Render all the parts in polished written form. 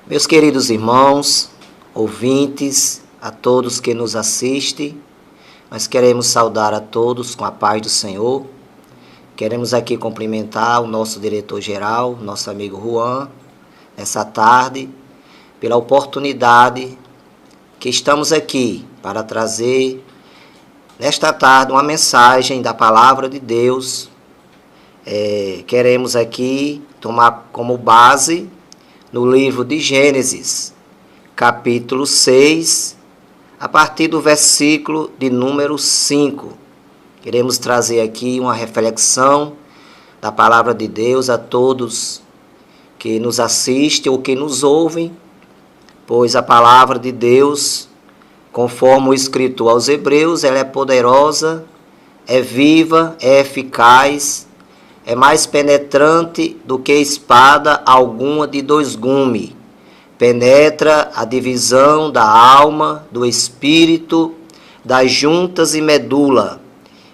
Meus queridos irmãos, ouvintes, a todos que nos assistem, nós queremos saudar a todos com a paz do Senhor. Queremos aqui cumprimentar o nosso diretor-geral, nosso amigo Juan, nessa tarde, pela oportunidade que estamos aqui para trazer, nesta tarde, uma mensagem da Palavra de Deus. Queremos aqui tomar como base no livro de Gênesis, capítulo 6, a partir do versículo de número 5. Queremos trazer aqui uma reflexão da Palavra de Deus a todos que nos assistem ou que nos ouvem, pois a Palavra de Deus, conforme o escrito aos Hebreus, ela é poderosa, é viva, é eficaz, é mais penetrante do que espada alguma de dois gumes. Penetra a divisão da alma, do espírito, das juntas e medula,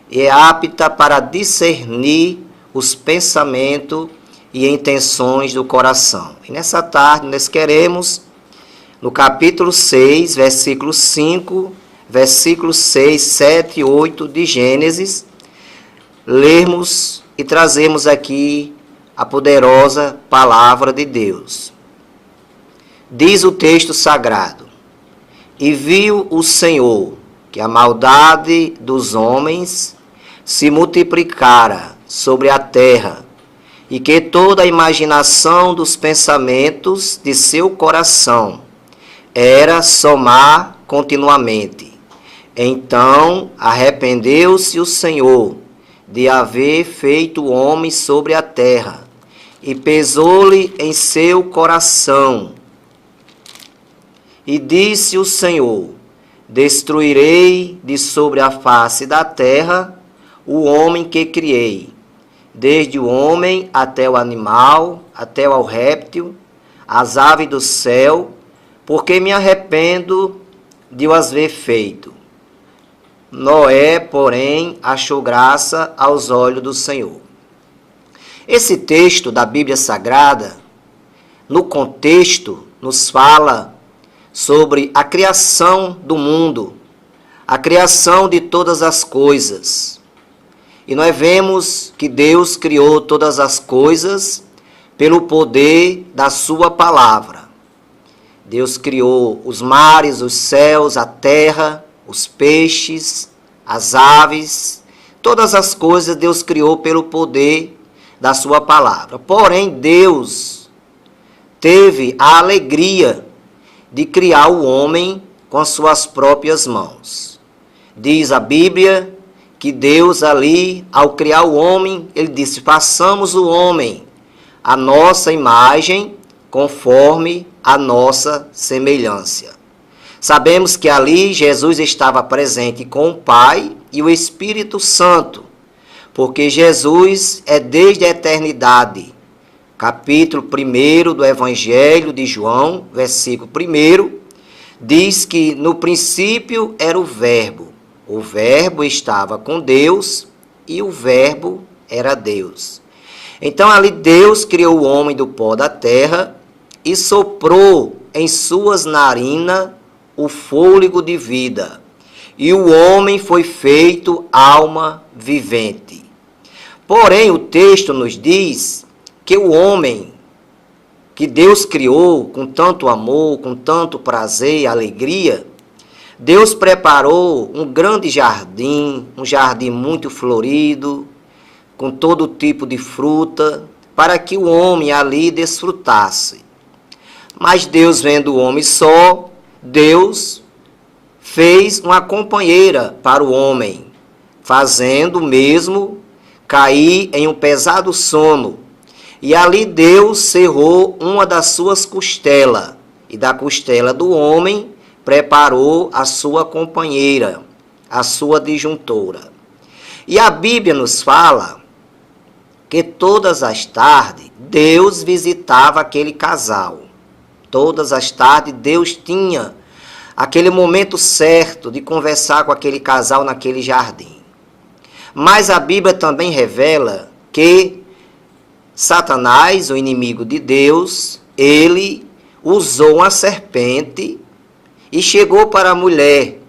e é apta para discernir os pensamentos e intenções do coração. E nessa tarde nós queremos, no capítulo 6, versículo 5, versículos 6, 7 e 8 de Gênesis, lermos e trazemos aqui a poderosa Palavra de Deus. Diz o texto sagrado: E viu o Senhor que a maldade dos homens se multiplicara sobre a terra, e que toda a imaginação dos pensamentos de seu coração era somar continuamente. Então arrependeu-se o Senhor de haver feito o homem sobre a terra, e pesou-lhe em seu coração. E disse o Senhor: Destruirei de sobre a face da terra o homem que criei, desde o homem até o animal, até o réptil, as aves do céu, porque me arrependo de o haver feito. Noé, porém, achou graça aos olhos do Senhor. Esse texto da Bíblia Sagrada, no contexto, nos fala sobre a criação do mundo, a criação de todas as coisas. E nós vemos que Deus criou todas as coisas pelo poder da sua palavra. Deus criou os mares, os céus, a terra, os peixes, as aves, todas as coisas Deus criou pelo poder da sua palavra. Porém, Deus teve a alegria de criar o homem com as suas próprias mãos. Diz a Bíblia que Deus ali, ao criar o homem, ele disse: façamos o homem a nossa imagem, conforme a nossa semelhança. Sabemos que ali Jesus estava presente com o Pai e o Espírito Santo, porque Jesus é desde a eternidade. Capítulo 1 do Evangelho de João, versículo 1, diz que no princípio era o Verbo estava com Deus e o Verbo era Deus. Então ali Deus criou o homem do pó da terra e soprou em suas narinas o fôlego de vida, e o homem foi feito alma vivente. Porém, o texto nos diz que o homem que Deus criou com tanto amor, com tanto prazer e alegria, Deus preparou um grande jardim, um jardim muito florido, com todo tipo de fruta, para que o homem ali desfrutasse. Mas Deus, vendo o homem só, Deus fez uma companheira para o homem, fazendo mesmo cair em um pesado sono. E ali Deus cerrou uma das suas costelas, e da costela do homem preparou a sua companheira, a sua disjuntora. E a Bíblia nos fala que todas as tardes Deus visitava aquele casal. Todas as tardes Deus tinha aquele momento certo de conversar com aquele casal naquele jardim. Mas a Bíblia também revela que Satanás, o inimigo de Deus, ele usou uma serpente e chegou para a mulher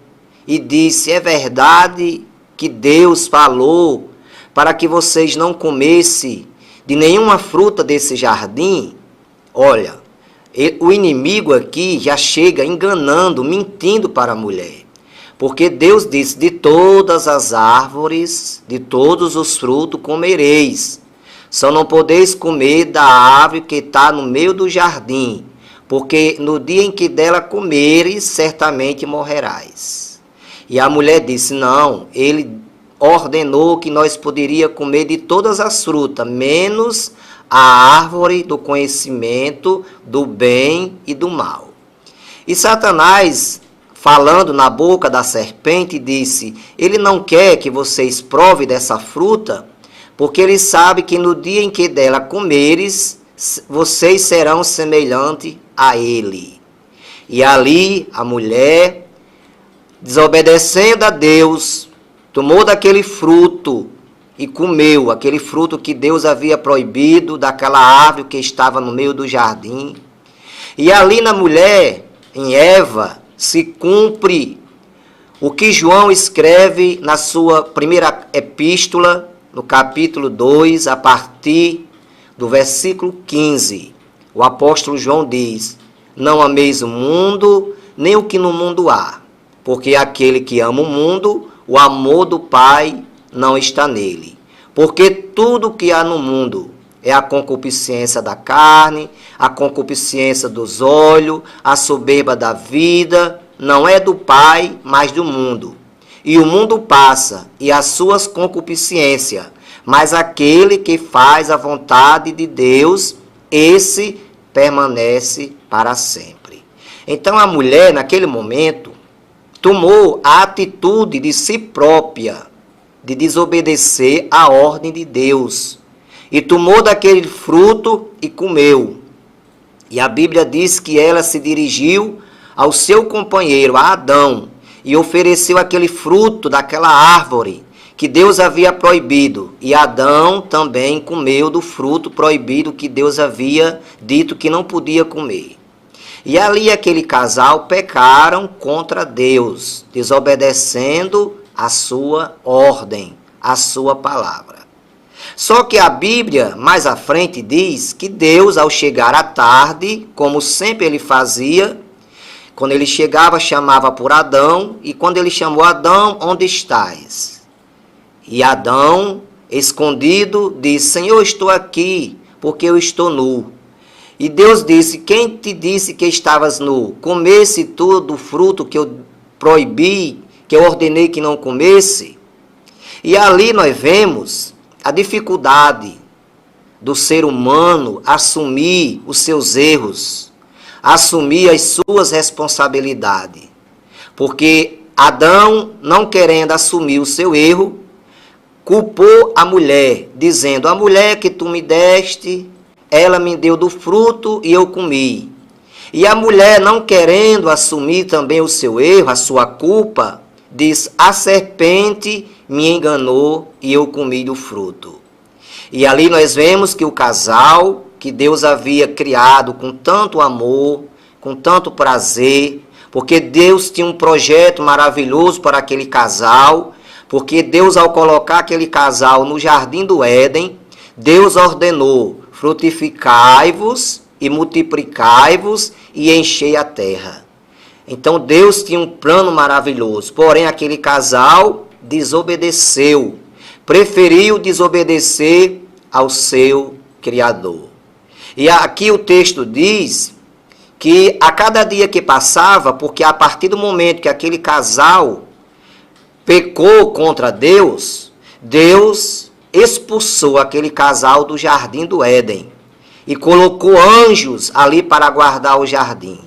e disse: é verdade que Deus falou para que vocês não comessem de nenhuma fruta desse jardim? Olha, o inimigo aqui já chega enganando, mentindo para a mulher. Porque Deus disse: de todas as árvores, de todos os frutos comereis. Só não podeis comer da árvore que está no meio do jardim, porque no dia em que dela comeres, certamente morrerás. E a mulher disse: não, ele ordenou que nós poderíamos comer de todas as frutas, menos a árvore do conhecimento do bem e do mal. E Satanás, falando na boca da serpente, disse: ele não quer que vocês provem dessa fruta, porque ele sabe que no dia em que dela comeres, vocês serão semelhantes a ele. E ali a mulher, desobedecendo a Deus, tomou daquele fruto e comeu, aquele fruto que Deus havia proibido, daquela árvore que estava no meio do jardim. E ali na mulher, em Eva, se cumpre o que João escreve na sua primeira epístola, no capítulo 2, a partir do versículo 15. O apóstolo João diz: não ameis o mundo, nem o que no mundo há, porque aquele que ama o mundo, o amor do Pai não está nele. Porque tudo que há no mundo é a concupiscência da carne, a concupiscência dos olhos, a soberba da vida, não é do Pai, mas do mundo. E o mundo passa, e as suas concupiscências, mas aquele que faz a vontade de Deus, esse permanece para sempre. Então a mulher, naquele momento, tomou a atitude de si própria, de desobedecer à ordem de Deus. E tomou daquele fruto e comeu. E a Bíblia diz que ela se dirigiu ao seu companheiro, a Adão, e ofereceu aquele fruto daquela árvore que Deus havia proibido. E Adão também comeu do fruto proibido que Deus havia dito que não podia comer. E ali aquele casal pecaram contra Deus, desobedecendo a sua ordem, a sua palavra. Só que a Bíblia, mais à frente, diz que Deus, ao chegar à tarde, como sempre ele fazia, quando ele chegava, chamava por Adão, e quando ele chamou Adão, onde estás? E Adão, escondido, disse: Senhor, estou aqui, porque eu estou nu. E Deus disse: quem te disse que estavas nu? Comesse tu do fruto que eu proibi, que eu ordenei que não comesse? E ali nós vemos a dificuldade do ser humano assumir os seus erros, assumir as suas responsabilidades. Porque Adão, não querendo assumir o seu erro, culpou a mulher, dizendo: a mulher que tu me deste, ela me deu do fruto e eu comi. E a mulher, não querendo assumir também o seu erro, a sua culpa, diz: a serpente me enganou e eu comi do fruto. E ali nós vemos que o casal que Deus havia criado com tanto amor, com tanto prazer, porque Deus tinha um projeto maravilhoso para aquele casal, porque Deus, ao colocar aquele casal no jardim do Éden, Deus ordenou: frutificai-vos e multiplicai-vos e enchei a terra. Então Deus tinha um plano maravilhoso, porém aquele casal desobedeceu, preferiu desobedecer ao seu Criador. E aqui o texto diz que a cada dia que passava, porque a partir do momento que aquele casal pecou contra Deus, Deus expulsou aquele casal do jardim do Éden e colocou anjos ali para guardar o jardim.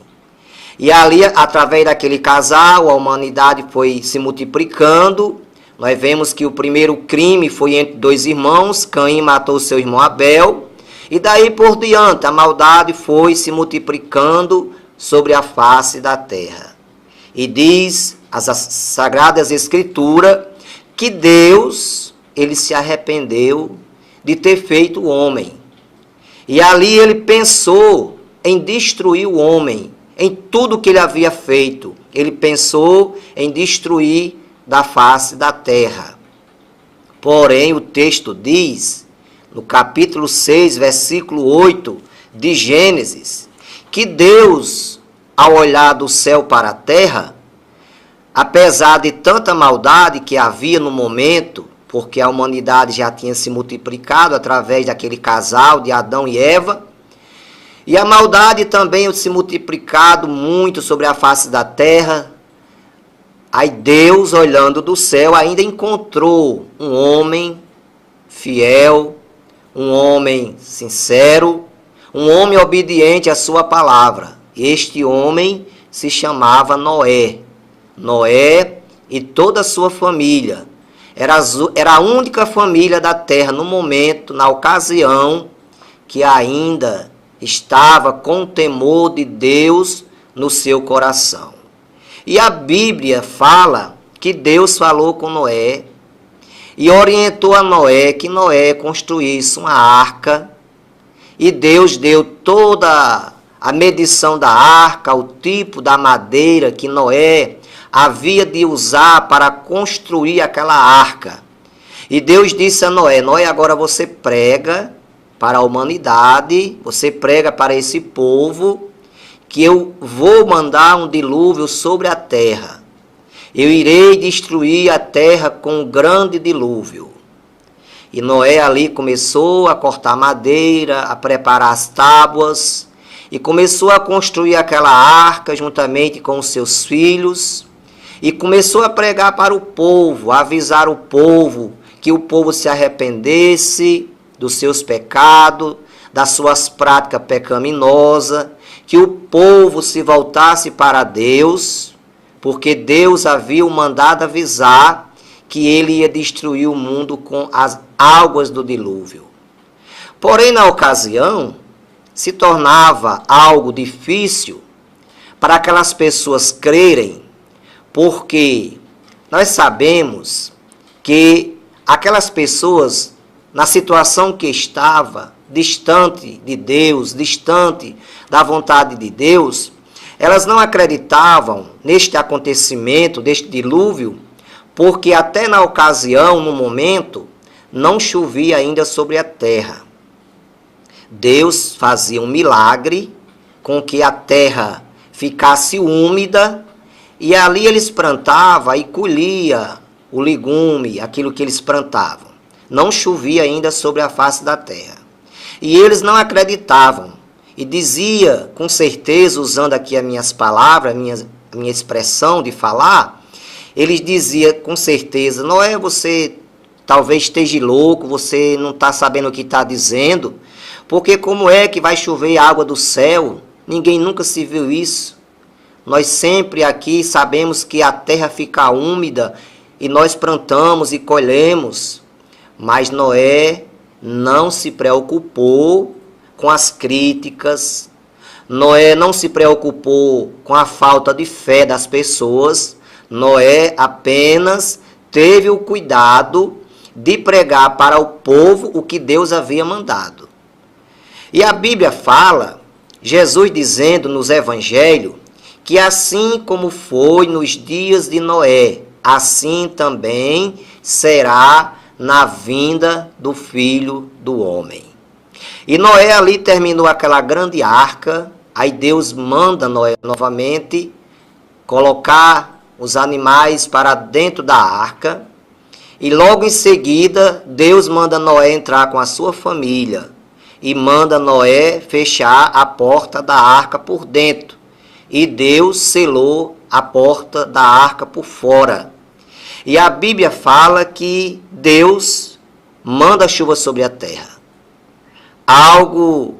E ali, através daquele casal, a humanidade foi se multiplicando. Nós vemos que o primeiro crime foi entre dois irmãos. Caim matou seu irmão Abel. E daí por diante, a maldade foi se multiplicando sobre a face da terra. E diz as Sagradas Escrituras que Deus, ele se arrependeu de ter feito o homem. E ali ele pensou em destruir o homem, em tudo que ele havia feito. Ele pensou em destruir da face da terra. Porém, o texto diz, no capítulo 6, versículo 8 de Gênesis, que Deus, ao olhar do céu para a terra, apesar de tanta maldade que havia no momento, porque a humanidade já tinha se multiplicado através daquele casal de Adão e Eva, e a maldade também se multiplicado muito sobre a face da terra, aí Deus, olhando do céu, ainda encontrou um homem fiel, um homem sincero, um homem obediente à sua palavra. Este homem se chamava Noé. Noé e toda a sua família. Era a única família da terra no momento, na ocasião, que ainda estava com o temor de Deus no seu coração. E a Bíblia fala que Deus falou com Noé e orientou a Noé que Noé construísse uma arca. E Deus deu toda a medição da arca, o tipo da madeira que Noé havia de usar para construir aquela arca. E Deus disse a Noé: Noé, agora você prega para a humanidade, você prega para esse povo, que eu vou mandar um dilúvio sobre a terra. Eu irei destruir a terra com um grande dilúvio. E Noé ali começou a cortar madeira, a preparar as tábuas, e começou a construir aquela arca juntamente com os seus filhos, e começou a pregar para o povo, a avisar o povo, que o povo se arrependesse dos seus pecados, das suas práticas pecaminosas, que o povo se voltasse para Deus, porque Deus havia mandado avisar que ele ia destruir o mundo com as águas do dilúvio. Porém, na ocasião, se tornava algo difícil para aquelas pessoas crerem, porque nós sabemos que aquelas pessoas, na situação que estava, distante de Deus, distante da vontade de Deus, elas não acreditavam neste acontecimento, deste dilúvio, porque até na ocasião, no momento, não chovia ainda sobre a terra. Deus fazia um milagre com que a terra ficasse úmida, e ali eles plantavam e colhia o legume, aquilo que eles plantavam. Não chovia ainda sobre a face da terra. E eles não acreditavam. E dizia, com certeza, usando aqui as minhas palavras, a minha expressão de falar, eles diziam com certeza: Noé, você talvez esteja louco, você não está sabendo o que está dizendo, porque como é que vai chover água do céu? Ninguém nunca se viu isso. Nós sempre aqui sabemos que a terra fica úmida e nós plantamos e colhemos. Mas Noé não se preocupou com as críticas. Noé não se preocupou com a falta de fé das pessoas. Noé apenas teve o cuidado de pregar para o povo o que Deus havia mandado. E a Bíblia fala, Jesus dizendo nos evangelhos, que assim como foi nos dias de Noé, assim também será na vinda do Filho do Homem. E Noé ali terminou aquela grande arca, aí Deus manda Noé novamente colocar os animais para dentro da arca, e logo em seguida Deus manda Noé entrar com a sua família, e manda Noé fechar a porta da arca por dentro, e Deus selou a porta da arca por fora. E a Bíblia fala que Deus manda chuva sobre a terra. Algo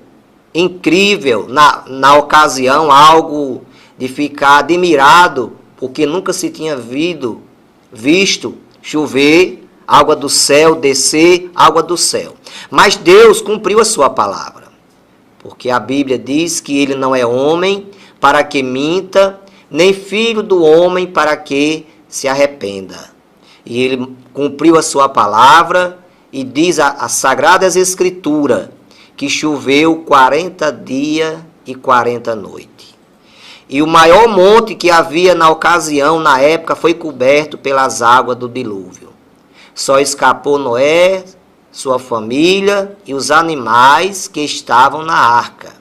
incrível na ocasião, algo de ficar admirado, porque nunca se tinha visto chover, água do céu, descer água do céu. Mas Deus cumpriu a sua palavra, porque a Bíblia diz que ele não é homem para que minta, nem filho do homem para que se arrependa. E ele cumpriu a sua palavra, e diz as Sagradas Escrituras que choveu 40 dias e 40 noites. E o maior monte que havia na ocasião, na época, foi coberto pelas águas do dilúvio. Só escapou Noé, sua família e os animais que estavam na arca.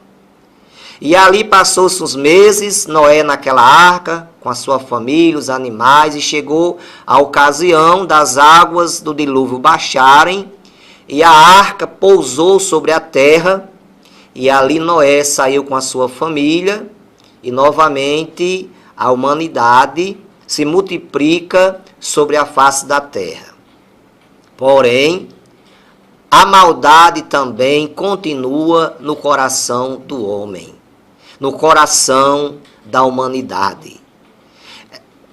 E ali passou-se uns meses, Noé naquela arca, com a sua família, os animais, e chegou a ocasião das águas do dilúvio baixarem, e a arca pousou sobre a terra, e ali Noé saiu com a sua família, e novamente a humanidade se multiplica sobre a face da terra. Porém, a maldade também continua no coração do homem, no coração da humanidade.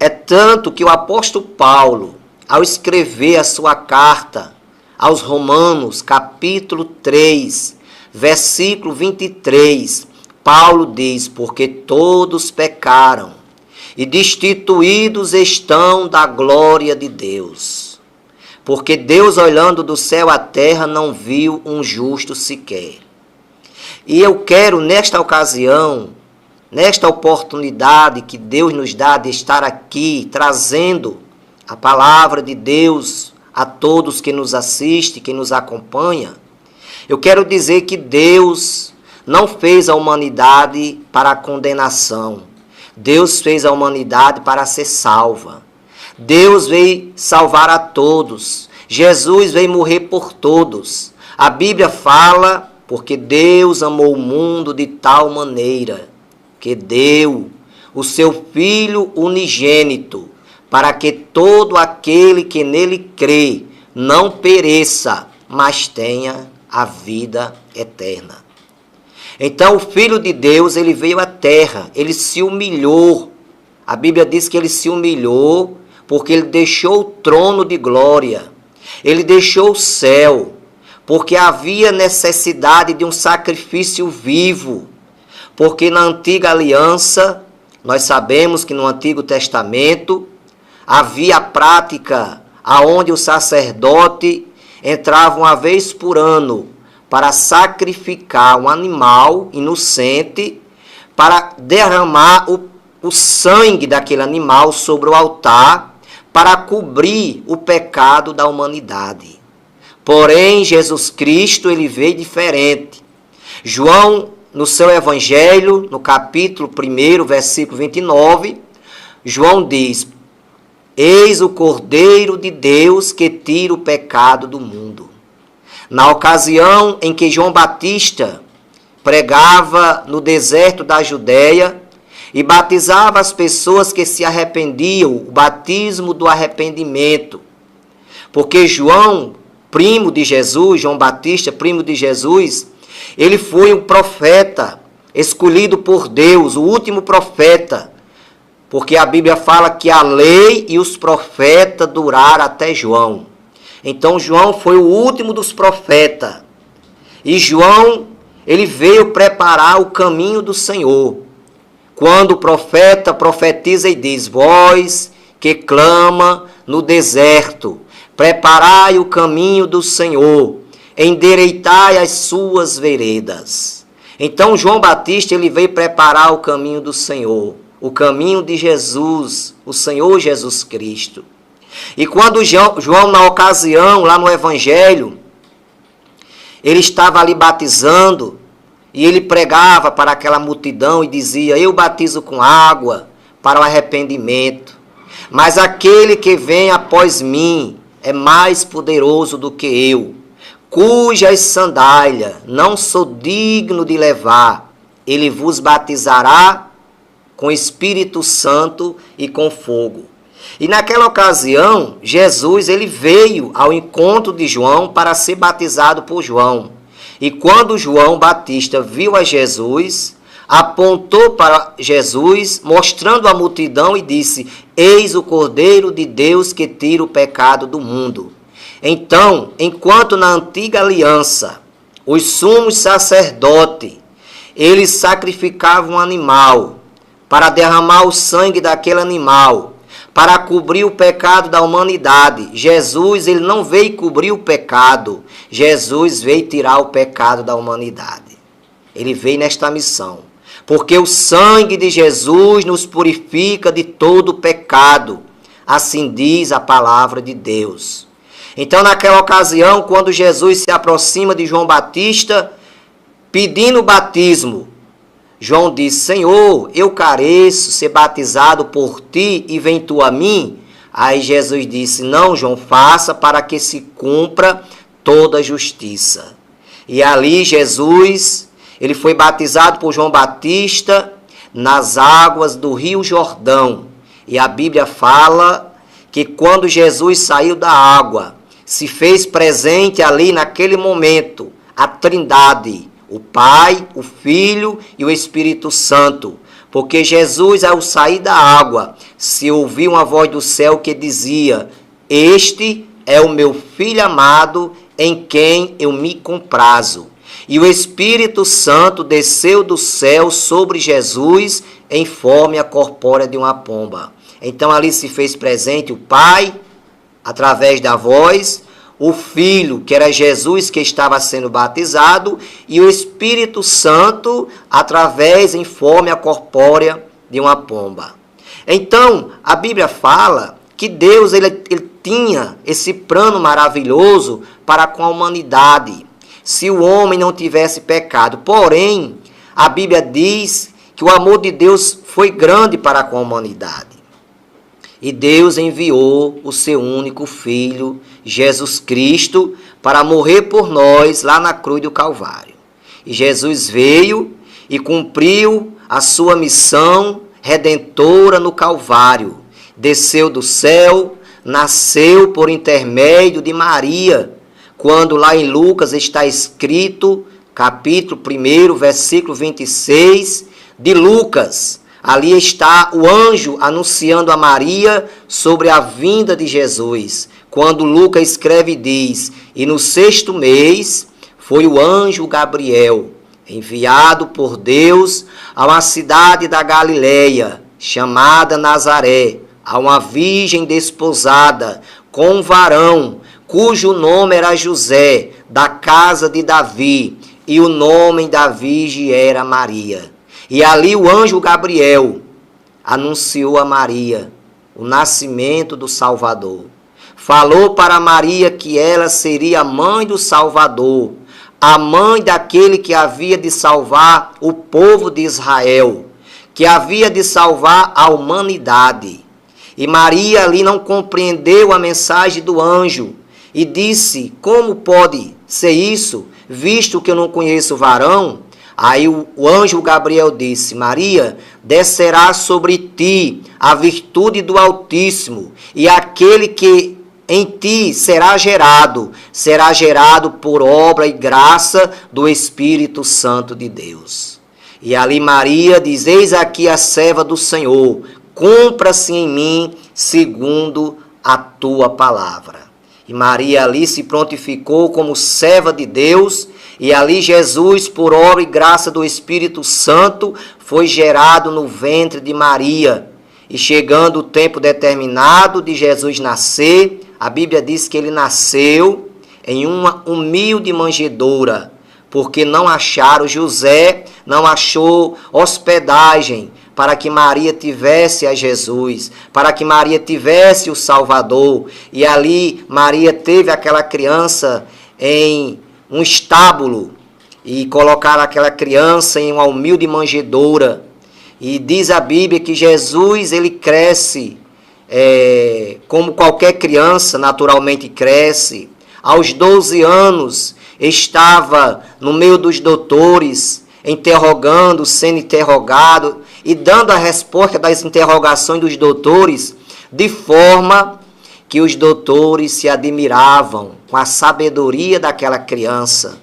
É tanto que o apóstolo Paulo, ao escrever a sua carta aos Romanos, capítulo 3, versículo 23, Paulo diz: porque todos pecaram e destituídos estão da glória de Deus. Porque Deus, olhando do céu à terra, não viu um justo sequer. E eu quero, nesta ocasião, nesta oportunidade que Deus nos dá de estar aqui, trazendo a palavra de Deus a todos que nos assistem, que nos acompanham, eu quero dizer que Deus não fez a humanidade para a condenação. Deus fez a humanidade para ser salva. Deus veio salvar a todos. Jesus veio morrer por todos. A Bíblia fala, porque Deus amou o mundo de tal maneira que deu o seu Filho unigênito, para que todo aquele que nele crê não pereça, mas tenha a vida eterna. Então o Filho de Deus, ele veio à terra, ele se humilhou. A Bíblia diz que ele se humilhou porque ele deixou o trono de glória, ele deixou o céu, porque havia necessidade de um sacrifício vivo. Porque na antiga aliança, nós sabemos que no Antigo Testamento, havia a prática aonde o sacerdote entrava uma vez por ano para sacrificar um animal inocente, para derramar o sangue daquele animal sobre o altar, para cobrir o pecado da humanidade. Porém, Jesus Cristo, ele veio diferente. João, no seu Evangelho, no capítulo 1, versículo 29, João diz: eis o Cordeiro de Deus que tira o pecado do mundo. Na ocasião em que João Batista pregava no deserto da Judéia e batizava as pessoas que se arrependiam, o batismo do arrependimento. Porque João, primo de Jesus, João Batista, primo de Jesus, ele foi um profeta escolhido por Deus, o último profeta. Porque a Bíblia fala que a lei e os profetas duraram até João. Então João foi o último dos profetas. E João, ele veio preparar o caminho do Senhor. Quando o profeta profetiza e diz: vós que clama no deserto, preparai o caminho do Senhor, endireitai as suas veredas. Então João Batista, ele veio preparar o caminho do Senhor, o caminho de Jesus, o Senhor Jesus Cristo. E quando João, na ocasião, lá no Evangelho, ele estava ali batizando, e ele pregava para aquela multidão e dizia: eu batizo com água para o arrependimento, mas aquele que vem após mim é mais poderoso do que eu, cujas sandálias não sou digno de levar. Ele vos batizará com Espírito Santo e com fogo. E naquela ocasião, Jesus, ele veio ao encontro de João para ser batizado por João. E quando João Batista viu a Jesus, apontou para Jesus, mostrando a multidão e disse: eis o Cordeiro de Deus que tira o pecado do mundo. Então, enquanto na antiga aliança, os sumos sacerdotes, eles sacrificavam um animal para derramar o sangue daquele animal, para cobrir o pecado da humanidade. Jesus, ele não veio cobrir o pecado, Jesus veio tirar o pecado da humanidade. Ele veio nesta missão. porque o sangue de Jesus nos purifica de todo pecado. Assim diz a palavra de Deus. Então, naquela ocasião, quando Jesus se aproxima de João Batista, pedindo o batismo, João disse: Senhor, eu careço ser batizado por ti e vem tu a mim? Aí Jesus disse: não, João, faça para que se cumpra toda a justiça. E ali Jesus, ele foi batizado por João Batista nas águas do Rio Jordão. E a Bíblia fala que quando Jesus saiu da água, se fez presente ali naquele momento a Trindade, o Pai, o Filho e o Espírito Santo. Porque Jesus, ao sair da água, se ouviu uma voz do céu que dizia: este é o meu Filho amado, em quem eu me comprazo. E o Espírito Santo desceu do céu sobre Jesus em forma corpórea de uma pomba. Então ali se fez presente o Pai, através da voz, o Filho, que era Jesus que estava sendo batizado, e o Espírito Santo, através em forma corpórea de uma pomba. Então, a Bíblia fala que Deus ele tinha esse plano maravilhoso para com a humanidade, se o homem não tivesse pecado. Porém, a Bíblia diz que o amor de Deus foi grande para com a humanidade. E Deus enviou o seu único Filho, Jesus Cristo, para morrer por nós lá na cruz do Calvário. E Jesus veio e cumpriu a sua missão redentora no Calvário. Desceu do céu, nasceu por intermédio de Maria, quando lá em Lucas está escrito, capítulo 1, versículo 26 de Lucas. Ali está o anjo anunciando a Maria sobre a vinda de Jesus. Quando Lucas escreve e diz: e no 6º mês foi o anjo Gabriel, enviado por Deus a uma cidade da Galileia, chamada Nazaré, a uma virgem desposada com um varão, cujo nome era José, da casa de Davi, e o nome da virgem era Maria. E ali o anjo Gabriel anunciou a Maria o nascimento do Salvador. Falou para Maria que ela seria a mãe do Salvador, a mãe daquele que havia de salvar o povo de Israel, que havia de salvar a humanidade. E Maria ali não compreendeu a mensagem do anjo e disse: como pode ser isso, visto que eu não conheço o varão? Aí o anjo Gabriel disse: Maria, descerá sobre ti a virtude do Altíssimo, e aquele que em ti será gerado por obra e graça do Espírito Santo de Deus. E ali Maria diz: eis aqui a serva do Senhor, cumpra-se em mim segundo a tua palavra. E Maria ali se prontificou como serva de Deus, e ali Jesus, por obra e graça do Espírito Santo, foi gerado no ventre de Maria. E chegando o tempo determinado de Jesus nascer, a Bíblia diz que ele nasceu em uma humilde manjedoura, porque não acharam, José não achou hospedagem para que Maria tivesse a Jesus, para que Maria tivesse o Salvador. E ali Maria teve aquela criança em um estábulo e colocaram aquela criança em uma humilde manjedoura. E diz a Bíblia que Jesus ele cresce como qualquer criança naturalmente cresce. Aos 12 anos estava no meio dos doutores, interrogando, sendo interrogado e dando a resposta das interrogações dos doutores, de forma que os doutores se admiravam com a sabedoria daquela criança.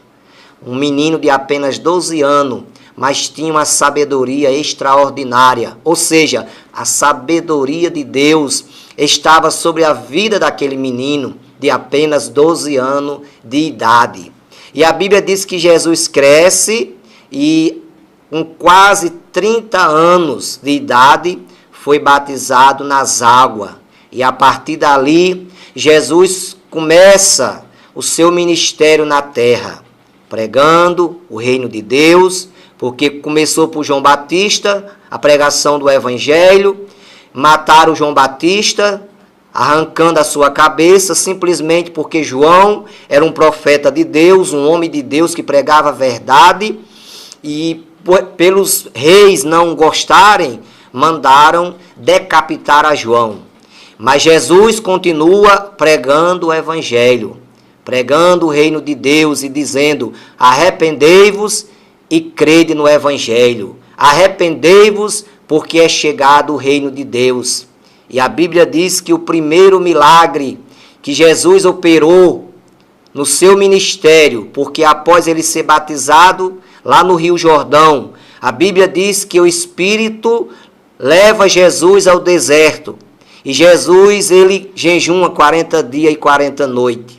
Um menino de apenas 12 anos, mas tinha uma sabedoria extraordinária. Ou seja, a sabedoria de Deus estava sobre a vida daquele menino de apenas 12 anos de idade. E a Bíblia diz que Jesus cresce e com quase 30 anos de idade foi batizado nas águas. E a partir dali, Jesus começa o seu ministério na terra, pregando o reino de Deus, porque começou por João Batista, a pregação do Evangelho, mataram João Batista, arrancando a sua cabeça, simplesmente porque João era um profeta de Deus, um homem de Deus que pregava a verdade, e pelos reis não gostarem, mandaram decapitar a João. Mas Jesus continua pregando o Evangelho, pregando o reino de Deus e dizendo: arrependei-vos e crede no Evangelho. Arrependei-vos, porque é chegado o reino de Deus. E a Bíblia diz que o primeiro milagre que Jesus operou no seu ministério, porque após ele ser batizado lá no Rio Jordão, a Bíblia diz que o Espírito leva Jesus ao deserto. E Jesus, ele jejuma 40 dias e 40 noites.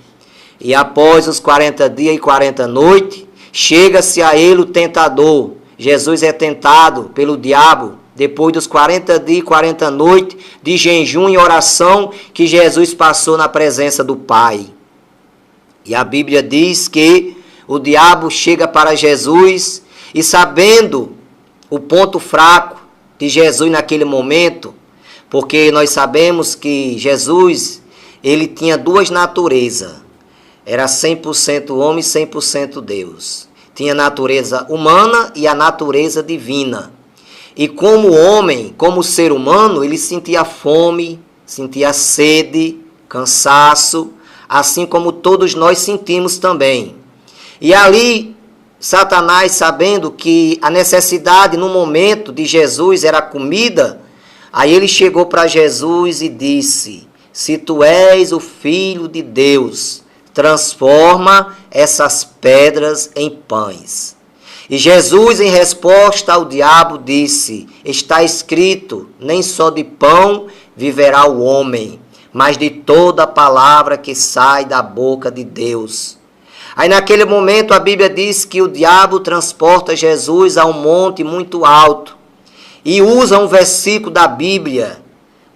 E após os 40 dias e 40 noites, chega-se a ele o tentador. Jesus é tentado pelo diabo. Depois dos 40 dias e 40 noites de jejum e oração que Jesus passou na presença do Pai. E a Bíblia diz que o diabo chega para Jesus e, sabendo o ponto fraco de Jesus naquele momento, porque nós sabemos que Jesus, ele tinha duas naturezas. Era 100% homem e 100% Deus. Tinha a natureza humana e a natureza divina. E como homem, como ser humano, ele sentia fome, sentia sede, cansaço, assim como todos nós sentimos também. E ali, Satanás, sabendo que a necessidade no momento de Jesus era comida, aí ele chegou para Jesus e disse: se tu és o Filho de Deus, transforma essas pedras em pães. E Jesus, em resposta ao diabo, disse: está escrito, nem só de pão viverá o homem, mas de toda palavra que sai da boca de Deus. Aí naquele momento a Bíblia diz que o diabo transporta Jesus a um monte muito alto e usa um versículo da Bíblia.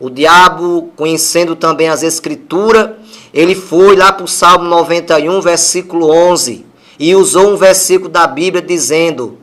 O diabo, conhecendo também as Escrituras, ele foi lá para o Salmo 91, versículo 11, e usou um versículo da Bíblia dizendo: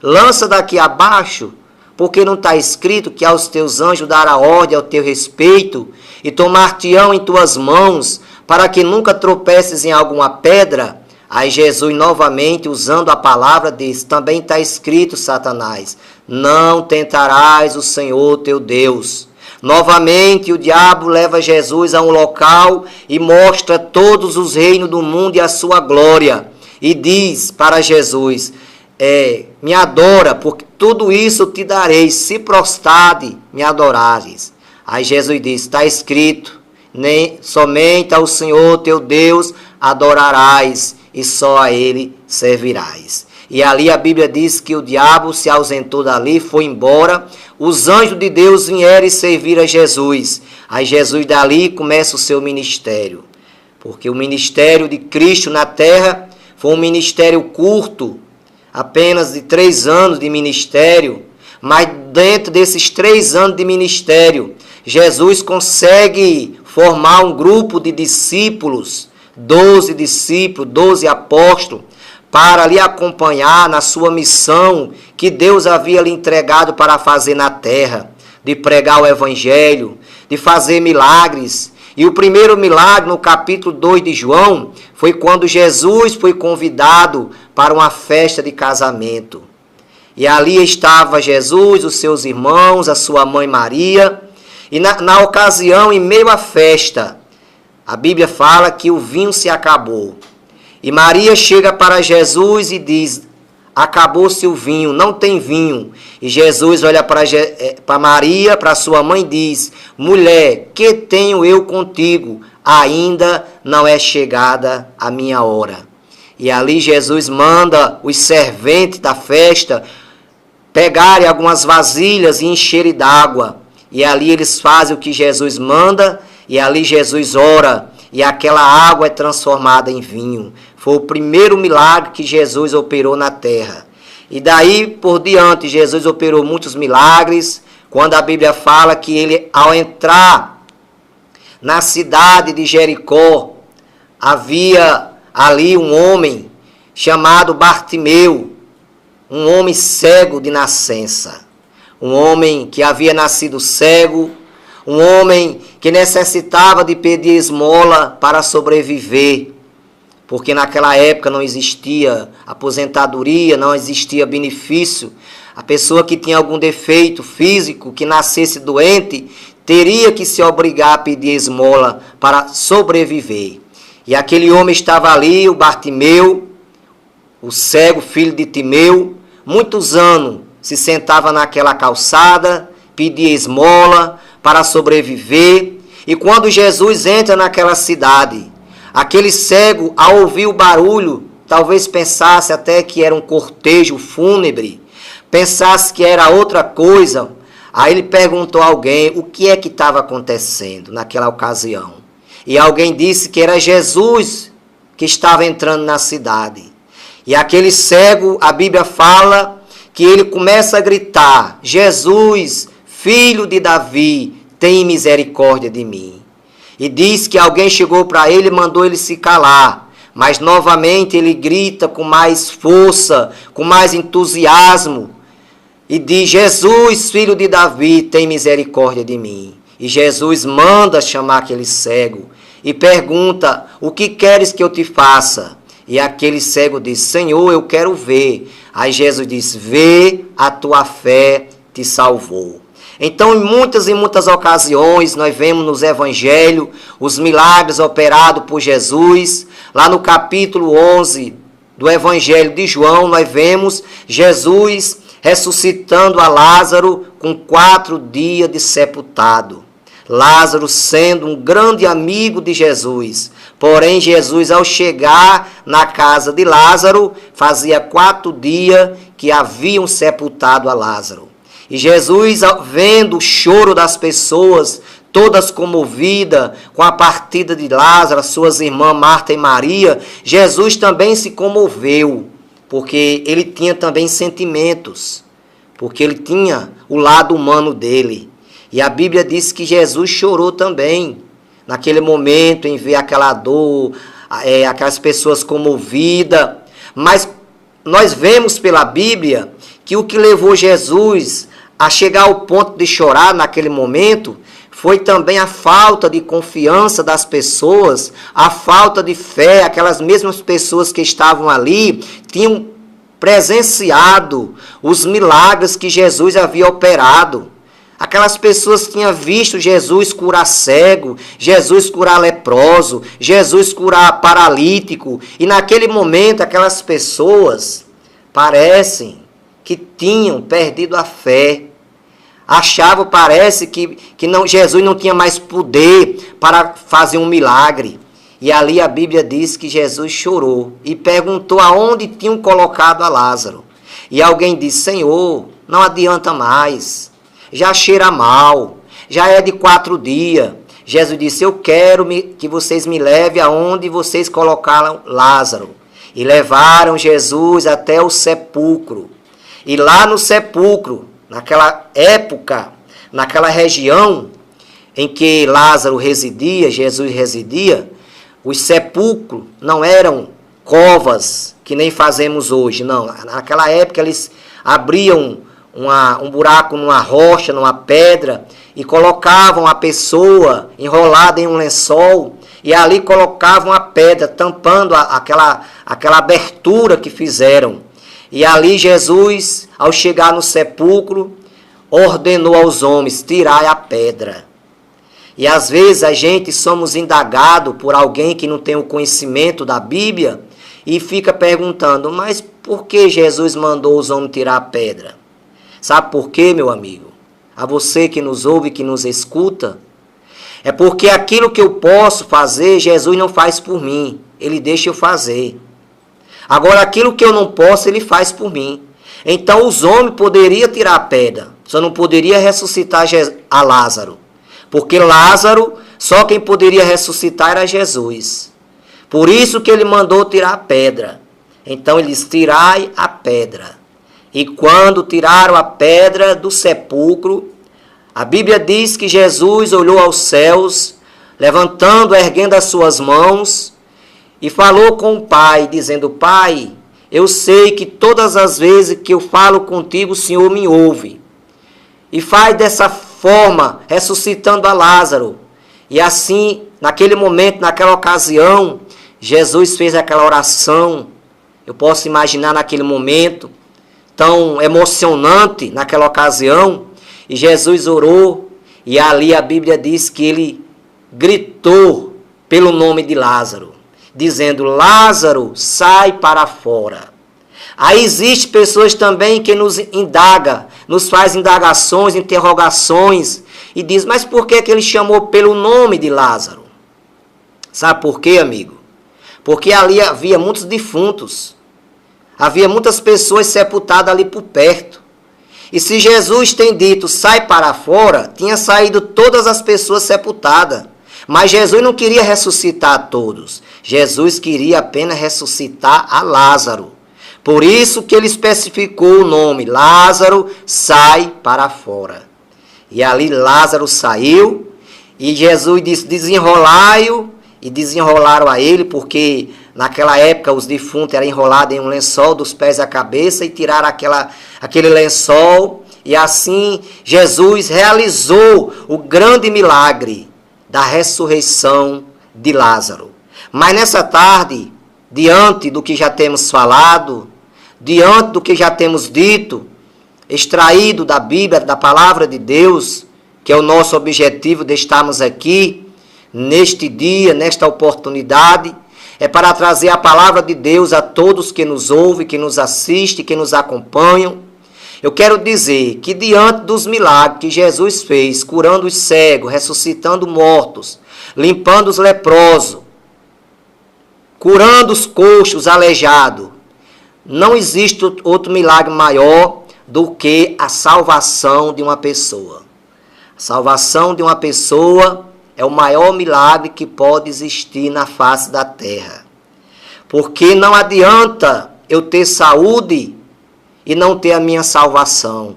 lança daqui abaixo, porque não está escrito que aos teus anjos dará ordem ao teu respeito, e tomar-te-ão em tuas mãos, para que nunca tropeces em alguma pedra? Aí Jesus novamente, usando a palavra, diz: também está escrito, Satanás, não tentarás o Senhor teu Deus. Novamente o diabo leva Jesus a um local e mostra todos os reinos do mundo e a sua glória. E diz para Jesus: me adora, porque tudo isso te darei, se prostrade me adorares. Aí Jesus diz: está escrito, nem somente ao Senhor teu Deus adorarás, e só a ele servirás. E ali a Bíblia diz que o diabo se ausentou dali, foi embora. Os anjos de Deus vieram e serviram a Jesus. Aí Jesus dali começa o seu ministério. Porque o ministério de Cristo na terra foi um ministério curto, apenas de 3 anos de ministério. Mas dentro desses 3 anos de ministério, Jesus consegue formar um grupo de discípulos, 12 discípulos, 12 apóstolos, para lhe acompanhar na sua missão que Deus havia lhe entregado para fazer na terra, de pregar o Evangelho, de fazer milagres. E o primeiro milagre, no capítulo 2 de João, foi quando Jesus foi convidado para uma festa de casamento. E ali estava Jesus, os seus irmãos, a sua mãe Maria. E na ocasião, em meio à festa, a Bíblia fala que o vinho se acabou. E Maria chega para Jesus e diz: acabou-se o vinho, não tem vinho. E Jesus olha para Maria, para sua mãe, e diz: mulher, que tenho eu contigo? Ainda não é chegada a minha hora. E ali Jesus manda os serventes da festa pegarem algumas vasilhas e encherem d'água. E ali eles fazem o que Jesus manda, e ali Jesus ora, e aquela água é transformada em vinho. Foi o primeiro milagre que Jesus operou na terra. E daí por diante, Jesus operou muitos milagres, quando a Bíblia fala que ele, ao entrar na cidade de Jericó, havia ali um homem chamado Bartimeu. um homem cego de nascença, um homem que havia nascido cego, um homem que necessitava de pedir esmola para sobreviver, porque naquela época não existia aposentadoria, não existia benefício. A pessoa que tinha algum defeito físico, que nascesse doente, teria que se obrigar a pedir esmola para sobreviver. E aquele homem estava ali, o Bartimeu, o cego, filho de Timeu, muitos anos se sentava naquela calçada, pedia esmola para sobreviver. E quando Jesus entra naquela cidade, aquele cego, ao ouvir o barulho, talvez pensasse até que era um cortejo fúnebre, pensasse que era outra coisa. Aí ele perguntou a alguém o que é que estava acontecendo naquela ocasião. E alguém disse que era Jesus que estava entrando na cidade. E aquele cego, a Bíblia fala que ele começa a gritar: Jesus, filho de Davi, tem misericórdia de mim. E diz que alguém chegou para ele e mandou ele se calar. Mas novamente ele grita com mais força, com mais entusiasmo. E diz: Jesus, filho de Davi, tem misericórdia de mim. E Jesus manda chamar aquele cego e pergunta: o que queres que eu te faça? E aquele cego diz: Senhor, eu quero ver. Aí Jesus diz: vê, a tua fé te salvou. Então, em muitas ocasiões, nós vemos nos evangelhos os milagres operados por Jesus. Lá no capítulo 11 do evangelho de João, nós vemos Jesus ressuscitando a Lázaro com 4 dias de sepultado. Lázaro sendo um grande amigo de Jesus. Porém, Jesus, ao chegar na casa de Lázaro, fazia 4 dias que haviam sepultado a Lázaro. E Jesus, vendo o choro das pessoas, todas comovidas com a partida de Lázaro, suas irmãs Marta e Maria, Jesus também se comoveu, porque ele tinha também sentimentos, porque ele tinha o lado humano dele. E a Bíblia diz que Jesus chorou também, naquele momento, em ver aquela dor, aquelas pessoas comovidas. Mas nós vemos pela Bíblia que o que levou Jesus a chegar ao ponto de chorar naquele momento foi também a falta de confiança das pessoas, a falta de fé. Aquelas mesmas pessoas que estavam ali tinham presenciado os milagres que Jesus havia operado. Aquelas pessoas tinham visto Jesus curar cego, Jesus curar leproso, Jesus curar paralítico. E naquele momento aquelas pessoas parecem que tinham perdido a fé. Achavam, parece, que Jesus não tinha mais poder para fazer um milagre. E ali a Bíblia diz que Jesus chorou e perguntou aonde tinham colocado a Lázaro. E alguém disse: Senhor, não adianta mais, já cheira mal, já é de 4 dias. Jesus disse: eu quero que vocês me levem aonde vocês colocaram Lázaro. E levaram Jesus até o sepulcro. E lá no sepulcro, naquela época, naquela região em que Lázaro residia, Jesus residia, os sepulcros não eram covas que nem fazemos hoje, não. Naquela época eles abriam um buraco numa rocha, numa pedra, e colocavam a pessoa enrolada em um lençol, e ali colocavam a pedra, tampando aquela abertura que fizeram. E ali Jesus, ao chegar no sepulcro, ordenou aos homens: tirai a pedra. E às vezes a gente somos indagados por alguém que não tem o conhecimento da Bíblia e fica perguntando: mas por que Jesus mandou os homens tirar a pedra? Sabe por quê, meu amigo? A você que nos ouve, que nos escuta, é porque aquilo que eu posso fazer, Jesus não faz por mim, Ele deixa eu fazer. Agora, aquilo que eu não posso, Ele faz por mim. Então, os homens poderiam tirar a pedra, só não poderia ressuscitar a Lázaro. Porque Lázaro, só quem poderia ressuscitar era Jesus. Por isso que Ele mandou tirar a pedra. Então, eles tirai a pedra. E quando tiraram a pedra do sepulcro, a Bíblia diz que Jesus olhou aos céus, levantando, erguendo as suas mãos, e falou com o Pai, dizendo: Pai, eu sei que todas as vezes que eu falo contigo, o Senhor me ouve. E faz dessa forma, ressuscitando a Lázaro. E assim, naquele momento, naquela ocasião, Jesus fez aquela oração. Eu posso imaginar naquele momento, tão emocionante naquela ocasião. E Jesus orou, e ali a Bíblia diz que ele gritou pelo nome de Lázaro, dizendo: Lázaro, sai para fora. Aí existem pessoas também que nos indaga, nos faz indagações, interrogações, e diz: mas por que ele chamou pelo nome de Lázaro? Sabe por quê, amigo? Porque ali havia muitos defuntos, havia muitas pessoas sepultadas ali por perto. E se Jesus tem dito, sai para fora, tinha saído todas as pessoas sepultadas. Mas Jesus não queria ressuscitar a todos. Jesus queria apenas ressuscitar a Lázaro. Por isso que ele especificou o nome: Lázaro, sai para fora. E ali Lázaro saiu, e Jesus disse: desenrolai-o, e desenrolaram a ele, porque naquela época os defuntos eram enrolados em um lençol dos pés à cabeça, e tiraram aquele lençol, e assim Jesus realizou o grande milagre da ressurreição de Lázaro. Mas nessa tarde, diante do que já temos falado, diante do que já temos dito, extraído da Bíblia, da palavra de Deus, que é o nosso objetivo de estarmos aqui, neste dia, nesta oportunidade, é para trazer a palavra de Deus a todos que nos ouvem, que nos assistem, que nos acompanham. Eu quero dizer que diante dos milagres que Jesus fez, curando os cegos, ressuscitando mortos, limpando os leprosos, curando os coxos, aleijados, não existe outro milagre maior do que a salvação de uma pessoa. A salvação de uma pessoa é o maior milagre que pode existir na face da terra. Porque não adianta eu ter saúde e não ter a minha salvação.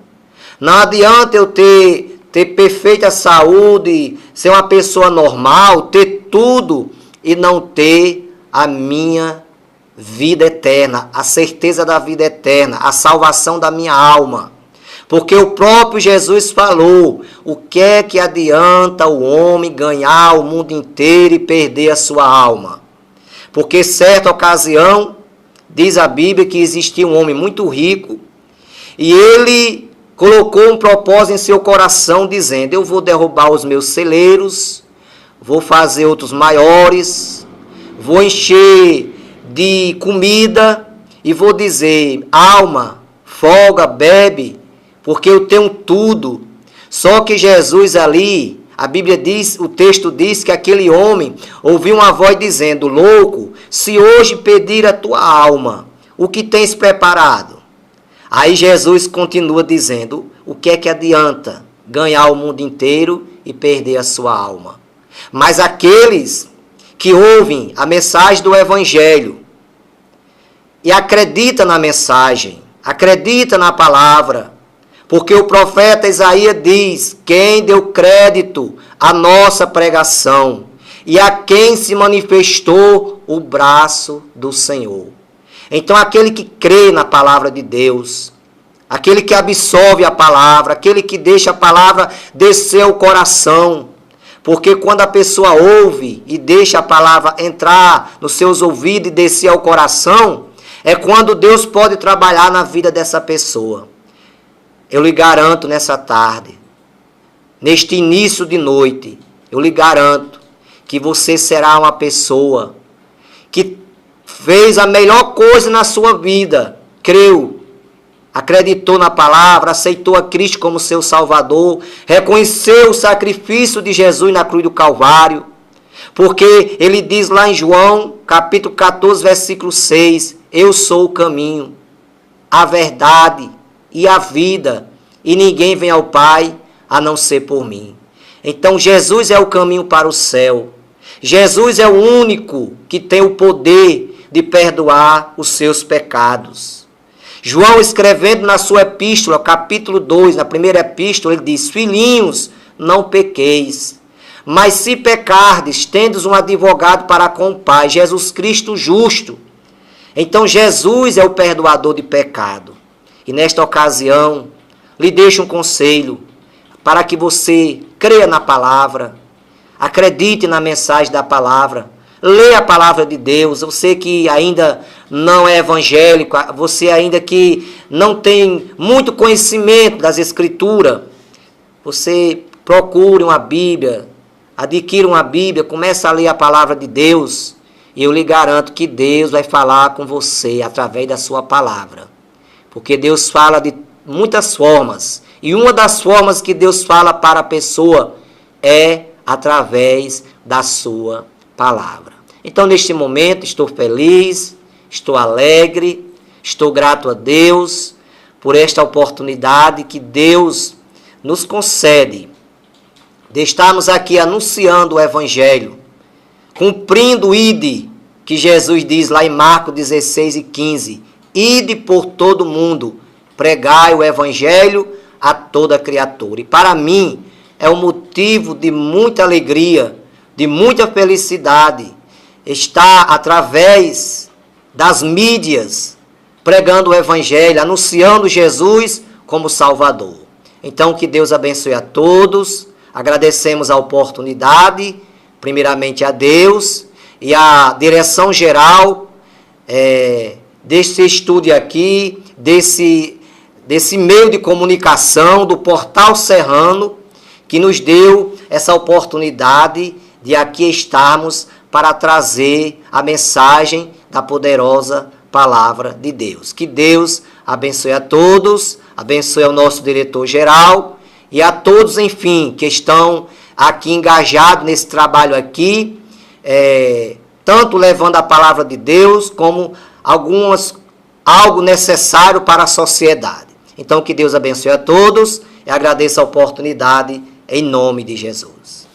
Não adianta eu ter perfeita saúde, ser uma pessoa normal, ter tudo e não ter a minha vida eterna, a certeza da vida eterna, a salvação da minha alma. Porque o próprio Jesus falou: o que é que adianta o homem ganhar o mundo inteiro e perder a sua alma? Porque certa ocasião, diz a Bíblia que existia um homem muito rico, e ele colocou um propósito em seu coração, dizendo: eu vou derrubar os meus celeiros, vou fazer outros maiores, vou encher de comida e vou dizer: alma, folga, bebe, porque eu tenho tudo. Só que Jesus ali, a Bíblia diz, o texto diz que aquele homem ouviu uma voz dizendo: louco, se hoje pedir a tua alma, o que tens preparado? Aí Jesus continua dizendo: o que é que adianta ganhar o mundo inteiro e perder a sua alma? Mas aqueles que ouvem a mensagem do Evangelho e acreditam na mensagem, acreditam na palavra, porque o profeta Isaías diz: quem deu crédito à nossa pregação e a quem se manifestou o braço do Senhor. Então aquele que crê na palavra de Deus, aquele que absorve a palavra, aquele que deixa a palavra descer ao coração, porque quando a pessoa ouve e deixa a palavra entrar nos seus ouvidos e descer ao coração, é quando Deus pode trabalhar na vida dessa pessoa. Eu lhe garanto nessa tarde, neste início de noite, eu lhe garanto que você será uma pessoa que fez a melhor coisa na sua vida, creu, acreditou na palavra, aceitou a Cristo como seu Salvador, reconheceu o sacrifício de Jesus na cruz do Calvário, porque ele diz lá em João, capítulo 14, versículo 6, eu sou o caminho, a verdade e a vida, e ninguém vem ao Pai a não ser por mim. Então Jesus é o caminho para o céu. Jesus é o único que tem o poder de perdoar os seus pecados. João, escrevendo na sua epístola, capítulo 2, na primeira epístola, ele diz: filhinhos, não pequeis, mas se pecardes, tendes um advogado para com o Pai, Jesus Cristo justo. Então Jesus é o perdoador de pecado. E nesta ocasião, lhe deixo um conselho para que você creia na palavra, acredite na mensagem da palavra, leia a palavra de Deus. Você que ainda não é evangélico, você ainda que não tem muito conhecimento das Escrituras, você procure uma Bíblia, adquira uma Bíblia, comece a ler a palavra de Deus, e eu lhe garanto que Deus vai falar com você através da sua palavra. Porque Deus fala de muitas formas, e uma das formas que Deus fala para a pessoa é através da sua palavra. Então, neste momento, estou feliz, estou alegre, estou grato a Deus por esta oportunidade que Deus nos concede de estarmos aqui anunciando o Evangelho, cumprindo o ide, que Jesus diz lá em Marcos 16:15, ide por todo mundo, pregai o Evangelho a toda criatura. E para mim é um motivo de muita alegria, de muita felicidade, estar através das mídias, pregando o Evangelho, anunciando Jesus como Salvador. Então, que Deus abençoe a todos. Agradecemos a oportunidade, primeiramente a Deus e a direção geral desse estúdio aqui, desse meio de comunicação, do Portal Serrano, que nos deu essa oportunidade de aqui estarmos para trazer a mensagem da poderosa palavra de Deus. Que Deus abençoe a todos, abençoe ao nosso diretor-geral e a todos, enfim, que estão aqui engajados nesse trabalho aqui, tanto levando a palavra de Deus, como algo necessário para a sociedade. Então, que Deus abençoe a todos e agradeço a oportunidade em nome de Jesus.